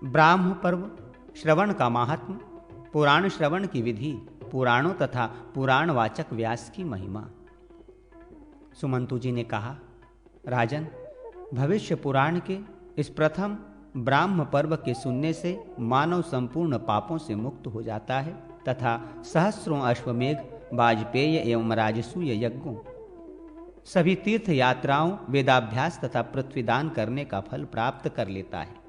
ब्राह्म पर्व श्रवण का महात्म, पुराण श्रवण की विधि, पुराणों तथा पुराणवाचक व्यास की महिमा। सुमंतु जी ने कहा, राजन, भविष्य पुराण के इस प्रथम ब्राह्म पर्व के सुनने से मानव संपूर्ण पापों से मुक्त हो जाता है तथा सहस्रों अश्वमेघ, वाजपेय एवं राजसूय यज्ञों, सभी तीर्थ यात्राओं, वेदाभ्यास तथा पृथ्वीदान करने का फल प्राप्त कर लेता है।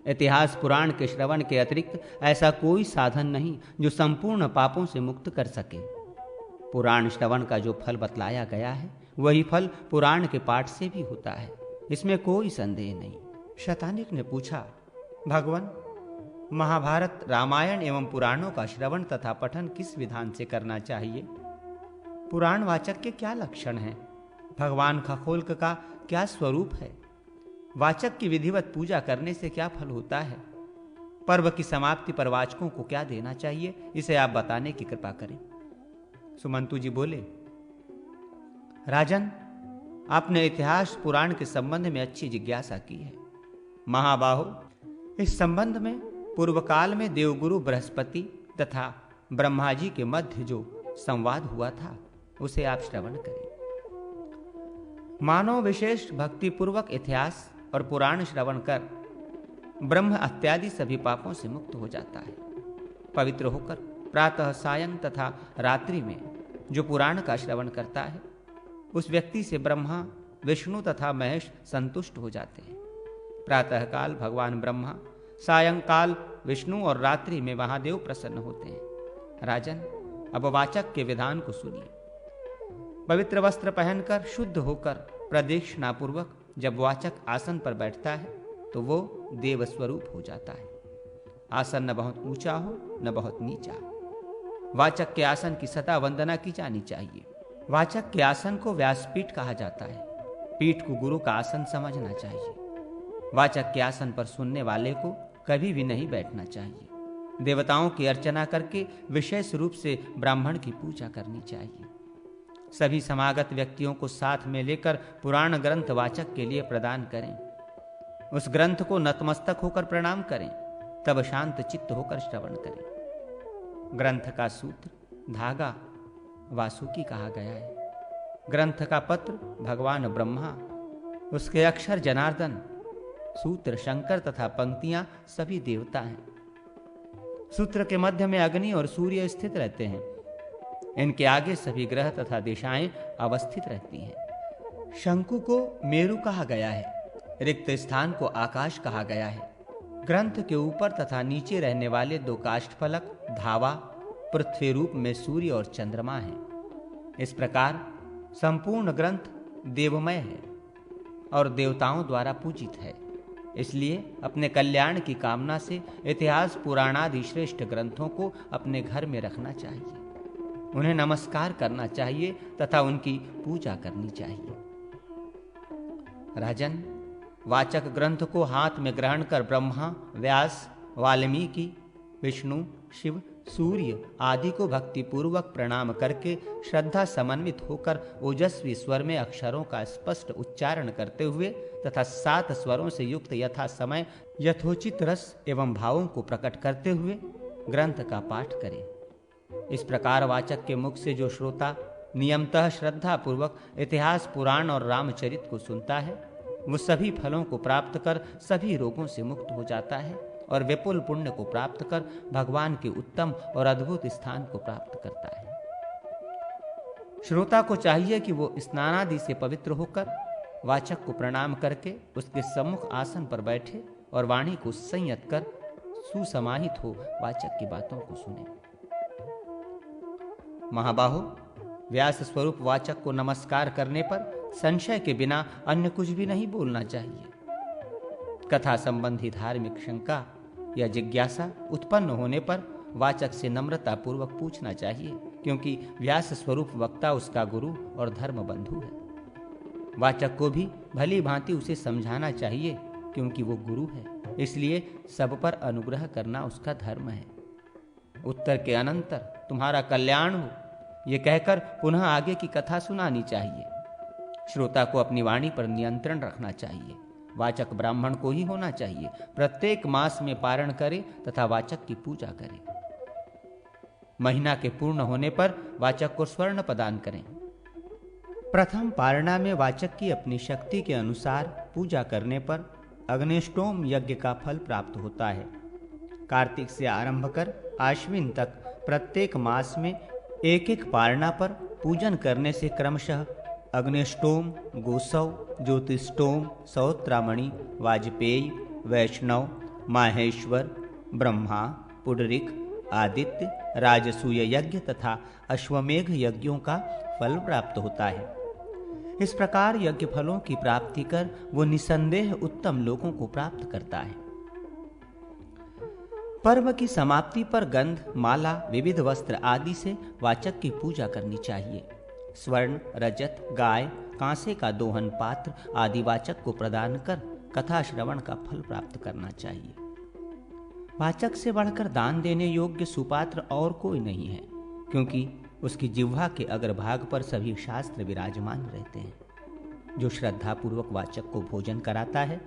इतिहास पुराण के श्रवण के अतिरिक्त ऐसा कोई साधन नहीं जो संपूर्ण पापों से मुक्त कर सके। पुराण श्रवण का जो फल बतलाया गया है वही फल पुराण के पाठ से भी होता है, इसमें कोई संदेह नहीं। शतानिक ने पूछा, भगवान, महाभारत, रामायण एवं पुराणों का श्रवण तथा पठन किस विधान से करना चाहिए? पुराण वाचक के क्या लक्षण हैं? भगवान खगोल्क का क्या स्वरूप है? वाचक की विधिवत पूजा करने से क्या फल होता है? पर्व की समाप्ति पर वाचकों को क्या देना चाहिए, इसे आप बताने की कृपा करें। सुमंतु जी बोले, राजन, आपने इतिहास पुराण के संबंध में अच्छी जिज्ञासा की है। महाबाहो, इस संबंध में पूर्व काल में देवगुरु बृहस्पति तथा ब्रह्मा जी के मध्य जो संवाद हुआ था उसे आप श्रवण करें। मानव विशेष भक्तिपूर्वक इतिहास और पुराण श्रवण कर ब्रह्म इत्यादि सभी पापों से मुक्त हो जाता है। पवित्र होकर प्रातः, सायं तथा रात्रि में जो पुराण का श्रवण करता है उस व्यक्ति से ब्रह्मा, विष्णु तथा महेश संतुष्ट हो जाते हैं। प्रातःकाल भगवान ब्रह्मा, सायंकाल विष्णु और रात्रि में महादेव प्रसन्न होते हैं। राजन, अब वाचक के विधान को सुनिए। पवित्र वस्त्र पहनकर शुद्ध होकर प्रदक्षिणा पूर्वक जब वाचक आसन पर बैठता है तो वो देव स्वरूप हो जाता है। आसन न बहुत ऊंचा हो न बहुत नीचा। वाचक के आसन की सदा वंदना की जानी चाहिए। वाचक के आसन को व्यासपीठ कहा जाता है। पीठ को गुरु का आसन समझना चाहिए। वाचक के आसन पर सुनने वाले को कभी भी नहीं बैठना चाहिए। देवताओं की अर्चना करके विशेष रूप से ब्राह्मण की पूजा करनी चाहिए। सभी समागत व्यक्तियों को साथ में लेकर पुराण ग्रंथ वाचक के लिए प्रदान करें। उस ग्रंथ को नतमस्तक होकर प्रणाम करें, तब शांत चित्त होकर श्रवण करें। ग्रंथ का सूत्र, धागा वासुकी कहा गया है। ग्रंथ का पत्र भगवान ब्रह्मा, उसके अक्षर जनार्दन, सूत्र शंकर तथा पंक्तियां सभी देवता हैं। सूत्र के मध्य में अग्नि और सूर्य स्थित रहते हैं। इनके आगे सभी ग्रह तथा दिशाएं अवस्थित रहती हैं। शंकु को मेरु कहा गया है। रिक्त स्थान को आकाश कहा गया है। ग्रंथ के ऊपर तथा नीचे रहने वाले दो काष्ठफलक, धावा, पृथ्वी रूप में सूर्य और चंद्रमा हैं। इस प्रकार संपूर्ण ग्रंथ देवमय है और देवताओं द्वारा पूजित है। इसलिए अपने कल्याण की कामना से इतिहास पुराणादि श्रेष्ठ ग्रंथों को अपने घर में रखना चाहिए। उन्हें नमस्कार करना चाहिए तथा उनकी पूजा करनी चाहिए। राजन, वाचक ग्रंथ को हाथ में ग्रहण कर ब्रह्मा, व्यास, वाल्मीकि, विष्णु, शिव, सूर्य आदि को भक्ति पूर्वक प्रणाम करके श्रद्धा समन्वित होकर ओजस्वी स्वर में अक्षरों का स्पष्ट उच्चारण करते हुए तथा 7 स्वरों से युक्त यथा समय यथोचित रस एवं भावों को प्रकट करते हुए ग्रंथ का पाठ करें। इस प्रकार वाचक के मुख से जो श्रोता नियमतः श्रद्धा पूर्वक इतिहास पुराण और रामचरित को सुनता है वो सभी फलों को प्राप्त कर सभी रोगों से मुक्त हो जाता है और विपुल पुण्य को प्राप्त कर भगवान के उत्तम और अद्भुत स्थान को प्राप्त करता है। श्रोता को चाहिए कि वो स्नानादि से पवित्र होकर वाचक को प्रणाम करके उसके सम्मुख आसन पर बैठे और वाणी को संयत कर सुसमाहित हो वाचक की बातों को सुने। महाबाहो, व्यास स्वरूप वाचक को नमस्कार करने पर संशय के बिना अन्य कुछ भी नहीं बोलना चाहिए। कथा संबंधी धार्मिक शंका या जिज्ञासा उत्पन्न होने पर वाचक से नम्रता पूर्वक पूछना चाहिए, क्योंकि व्यास स्वरूप वक्ता उसका गुरु और धर्म बंधु है। वाचक को भी भली भांति उसे समझाना चाहिए, क्योंकि वो गुरु है, इसलिए सब पर अनुग्रह करना उसका धर्म है। उत्तर के अनंतर तुम्हारा कल्याण हो, ये कहकर पुनः आगे की कथा सुनानी चाहिए। श्रोता को अपनी वाणी पर नियंत्रण रखना चाहिए। वाचक ब्राह्मण को ही होना चाहिए। प्रत्येक मास में पारण करे तथा वाचक की पूजा करे। महीना के पूर्ण होने पर वाचक को स्वर्ण प्रदान करें। प्रथम पारणा में वाचक की अपनी शक्ति के अनुसार पूजा करने पर अग्निष्टोम यज्ञ का फल प्राप्त होता है। कार्तिक से आरंभ कर आश्विन तक प्रत्येक मास में एक एक पारणा पर पूजन करने से क्रमशः अग्निष्टोम, गोसव, ज्योतिष्टोम, सौत्रामणि, वाजपेयी, वैष्णव, माहेश्वर, ब्रह्मा, पुंडरीक, आदित्य, राजसूय यज्ञ तथा अश्वमेघ यज्ञों का फल प्राप्त होता है। इस प्रकार यज्ञ फलों की प्राप्ति कर वो निसंदेह उत्तम लोगों को प्राप्त करता है। पर्व की समाप्ति पर गंध, माला, विविध वस्त्र आदि से वाचक की पूजा करनी चाहिए। स्वर्ण, रजत, गाय, कांसे का दोहन पात्र आदि वाचक को प्रदान कर कथा श्रवण का फल प्राप्त करना चाहिए। वाचक से बढ़कर दान देने योग्य सुपात्र और कोई नहीं है, क्योंकि उसकी जिह्वा के अग्रभाग पर सभी शास्त्र विराजमान रहते हैं। जो श्रद्धापूर्वक वाचक को भोजन कराता है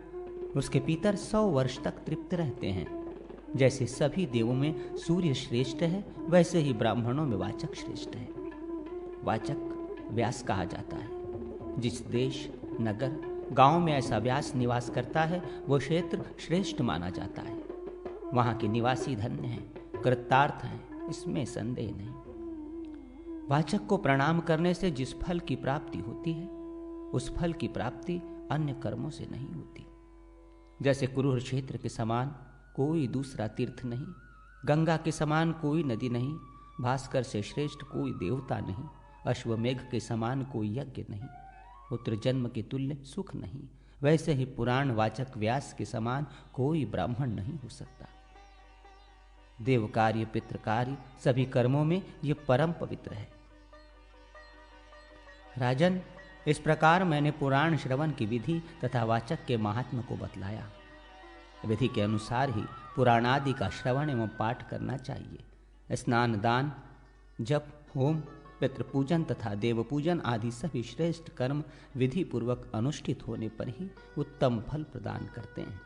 उसके पितर 100 वर्ष तक तृप्त रहते हैं। जैसे सभी देवों में सूर्य श्रेष्ठ है, वैसे ही ब्राह्मणों में वाचक श्रेष्ठ है। वाचक व्यास कहा जाता है। जिस देश, नगर, गांव में ऐसा व्यास निवास करता है वो क्षेत्र श्रेष्ठ माना जाता है। वहां के निवासी धन्य हैं, कृतार्थ हैं, इसमें संदेह नहीं। वाचक को प्रणाम करने से जिस फल की प्राप्ति होती है उस फल की प्राप्ति अन्य कर्मों से नहीं होती। जैसे कुरुर क्षेत्र के समान कोई दूसरा तीर्थ नहीं, गंगा के समान कोई नदी नहीं, भास्कर से श्रेष्ठ कोई देवता नहीं, अश्वमेघ के समान कोई यज्ञ नहीं, पुत्र जन्म के तुल्य सुख नहीं, वैसे ही पुराण वाचक व्यास के समान कोई ब्राह्मण नहीं हो सकता। देव कार्य, पितृ कार्य, सभी कर्मों में ये परम पवित्र है। राजन, इस प्रकार मैंने पुराण श्रवण की विधि तथा वाचक के महात्म्य को बतलाया। विधि के अनुसार ही पुराणादि का श्रवण एवं पाठ करना चाहिए। स्नान, दान, जप, होम, पितृपूजन तथा देवपूजन आदि सभी श्रेष्ठ कर्म विधि पूर्वक अनुष्ठित होने पर ही उत्तम फल प्रदान करते हैं।